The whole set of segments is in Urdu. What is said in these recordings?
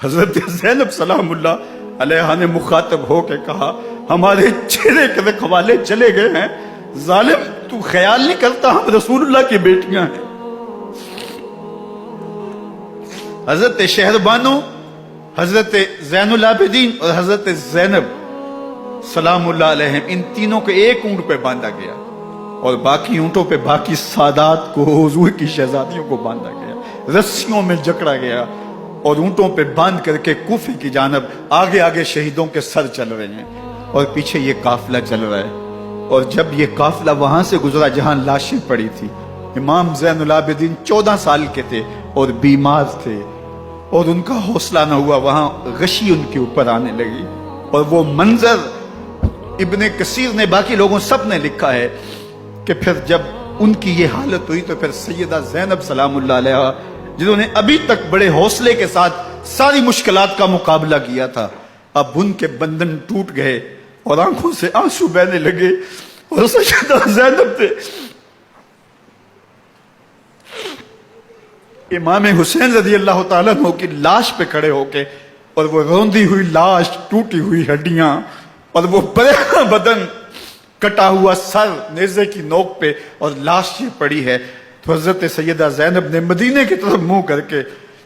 حضرت زینب سلام اللہ علیہ نے مخاطب ہو کے کہا ہمارے چہرے کے رکھوالے چلے گئے ہیں، ظالم تو خیال نہیں کرتا ہم رسول اللہ کی بیٹیاں ہیں۔ حضرت شہربانو، حضرت زین العابدین اور حضرت زینب سلام اللہ علیہ ان تینوں کو ایک اونٹ پہ باندھا گیا اور باقی اونٹوں پہ باقی سادات کو، حضور کی شہزادیوں کو باندھا گیا، رسیوں میں جکڑا گیا اور اونٹوں پہ باندھ کر کے کوفے کی جانب آگے آگے شہیدوں کے سر چل رہے ہیں اور پیچھے یہ قافلہ چل رہا ہے۔ اور جب یہ قافلہ وہاں سے گزرا جہاں لاشیں پڑی تھی، امام زین العابدین 14 سال کے تھے اور بیمار تھے اور ان کا حوصلہ نہ ہوا، وہاں غشی ان کے اوپر آنے لگی اور وہ منظر ابن کثیر نے، باقی لوگوں سب نے لکھا ہے کہ پھر جب ان کی یہ حالت ہوئی تو پھر سیدہ زینب سلام اللہ علیہ جنہوں نے ابھی تک بڑے حوصلے کے ساتھ ساری مشکلات کا مقابلہ کیا تھا، اب ان کے بندھن ٹوٹ گئے اور آنکھوں سے آنسو بہنے لگے اور سیدہ زینب تھے امام حسین رضی اللہ تعالیٰ عنہ کی لاش پہ کھڑے ہو کے، اور وہ روندی ہوئی لاش، ٹوٹی ہوئی ہڈیاں اور وہ پریشان بدن، کٹا ہوا سر نیزے کی نوک پہ اور لاش یہ پڑی ہے، تو حضرت سیدہ زینب نے مدینے کی طرف منہ کر کے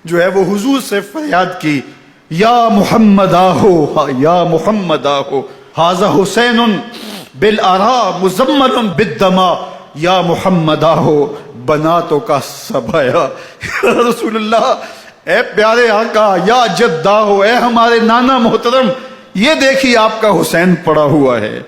جو ہے وہ حضور سے فریاد کی، یا محمد آہو، یا محمد آہو، ھذا حسین بالآراء مزمل بالدماء، یا محمد آہو بناتوں کا سبایا۔ رسول اللہ، اے پیارے آقا، یا جد آہو، اے ہمارے نانا محترم، یہ دیکھیے آپ کا حسین پڑا ہوا ہے،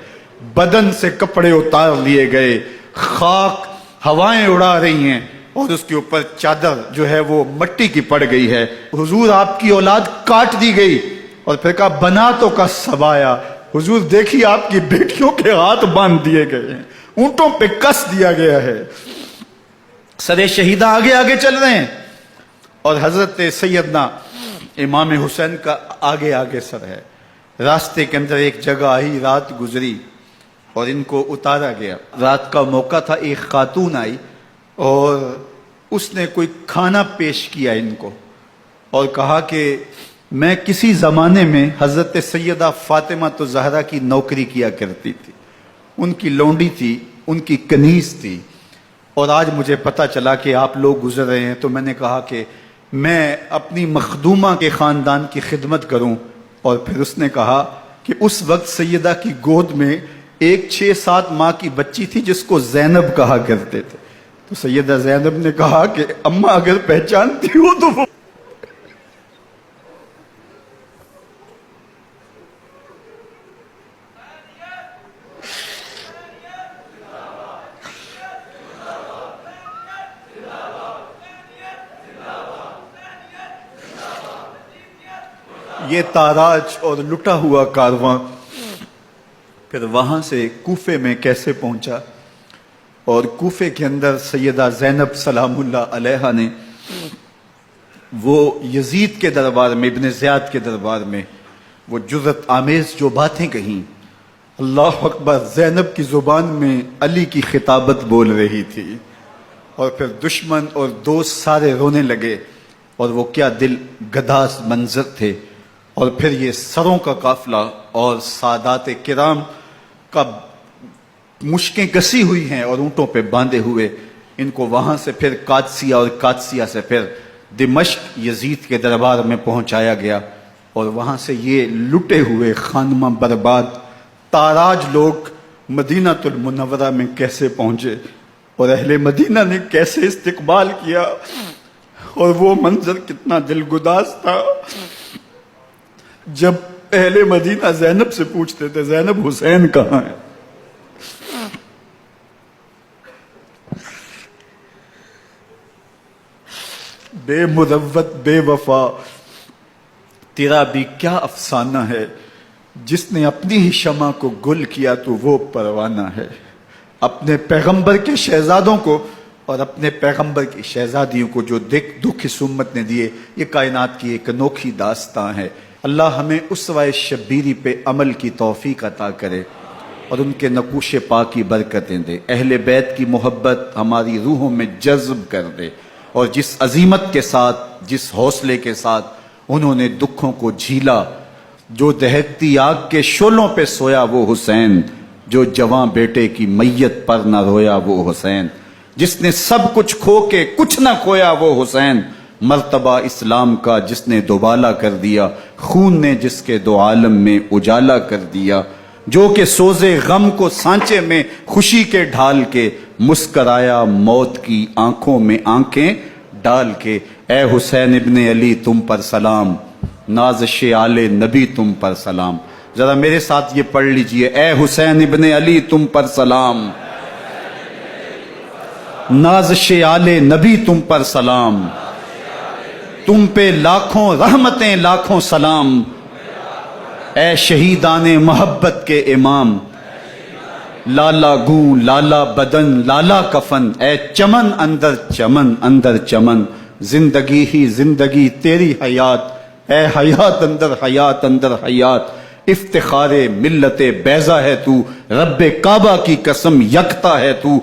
بدن سے کپڑے اتار لیے گئے، خاک ہوائیں اڑا رہی ہیں اور اس کے اوپر چادر جو ہے وہ مٹی کی پڑ گئی ہے، حضور آپ کی اولاد کاٹ دی گئی، اور پھر کہا بناتوں کا سبایا، حضور دیکھیے آپ کی بیٹیوں کے ہاتھ باندھ دیے گئے ہیں، اونٹوں پہ کس دیا گیا ہے، سر شہیدہ آگے آگے چل رہے ہیں اور حضرت سیدنا امام حسین کا آگے آگے سر ہے۔ راستے کے اندر ایک جگہ آئی، رات گزری اور ان کو اتارا گیا، رات کا موقع تھا، ایک خاتون آئی اور اس نے کوئی کھانا پیش کیا ان کو اور کہا کہ میں کسی زمانے میں حضرت سیدہ فاطمہ تو زہرا کی نوکری کیا کرتی تھی، ان کی لونڈی تھی، ان کی کنیز تھی، اور آج مجھے پتہ چلا کہ آپ لوگ گزر رہے ہیں تو میں نے کہا کہ میں اپنی مخدومہ کے خاندان کی خدمت کروں، اور پھر اس نے کہا کہ اس وقت سیدہ کی گود میں ایک 6-7 ماہ کی بچی تھی جس کو زینب کہا کرتے تھے، تو سیدہ زینب نے کہا کہ اماں اگر پہچانتی ہو تو وہ یہ تاراج اور لٹا ہوا کارواں پھر وہاں سے کوفے میں کیسے پہنچا، اور کوفے کے اندر سیدہ زینب سلام اللہ علیہ نے وہ یزید کے دربار میں، ابن زیاد کے دربار میں وہ جرأت آمیز جو باتیں کہیں، اللہ اکبر، زینب کی زبان میں علی کی خطابت بول رہی تھی، اور پھر دشمن اور دوست سارے رونے لگے، اور وہ کیا دل گداز منظر تھے، اور پھر یہ سروں کا قافلہ اور سادات کرام کا مشکیں کسی ہوئی ہیں اور اونٹوں پہ باندھے ہوئے، ان کو وہاں سے پھر قادسیہ اور قادسیہ سے پھر دمشق یزید کے دربار میں پہنچایا گیا، اور وہاں سے یہ لٹے ہوئے خانمہ برباد تاراج لوگ مدینہ المنورہ میں کیسے پہنچے، اور اہل مدینہ نے کیسے استقبال کیا، اور وہ منظر کتنا دلگداز تھا جب اہل مدینہ زینب سے پوچھتے تھے زینب حسین کہاں ہے؟ بے مروت بے وفا تیرا بھی کیا افسانہ ہے، جس نے اپنی ہی شمع کو گل کیا تو وہ پروانہ ہے۔ اپنے پیغمبر کے شہزادوں کو اور اپنے پیغمبر کی شہزادیوں کو جو دکھ اس امت نے دیے، یہ کائنات کی ایک انوکھی داستان ہے۔ اللہ ہمیں اسوہ شبیری پہ عمل کی توفیق عطا کرے اور ان کے نقوش پاک کی برکتیں دے، اہل بیت کی محبت ہماری روحوں میں جذب کر دے، اور جس عظیمت کے ساتھ، جس حوصلے کے ساتھ انہوں نے دکھوں کو جھیلا، جو دہکتی آگ کے شعلوں پہ سویا وہ حسین، جو جواں بیٹے کی میت پر نہ رویا وہ حسین، جس نے سب کچھ کھو کے کچھ نہ کھویا وہ حسین، مرتبہ اسلام کا جس نے دوبالا کر دیا، خون نے جس کے دو عالم میں اجالا کر دیا، جو کہ سوزے غم کو سانچے میں خوشی کے ڈھال کے، مسکرایا موت کی آنکھوں میں آنکھیں ڈال کے۔ اے حسین ابن علی تم پر سلام، نازش آل نبی تم پر سلام۔ ذرا میرے ساتھ یہ پڑھ لیجئے، اے حسین ابن علی تم پر سلام، نازش آل نبی تم پر سلام، تم پہ لاکھوں رحمتیں لاکھوں سلام، اے شہیدان محبت کے امام، لالا گوں لالا بدن لالا کفن، اے چمن اندر چمن، زندگی ہی زندگی تیری حیات، اے حیات اندر حیات، افتخار ملت بیضا ہے تو، رب کعبہ کی قسم یکتا ہے تو،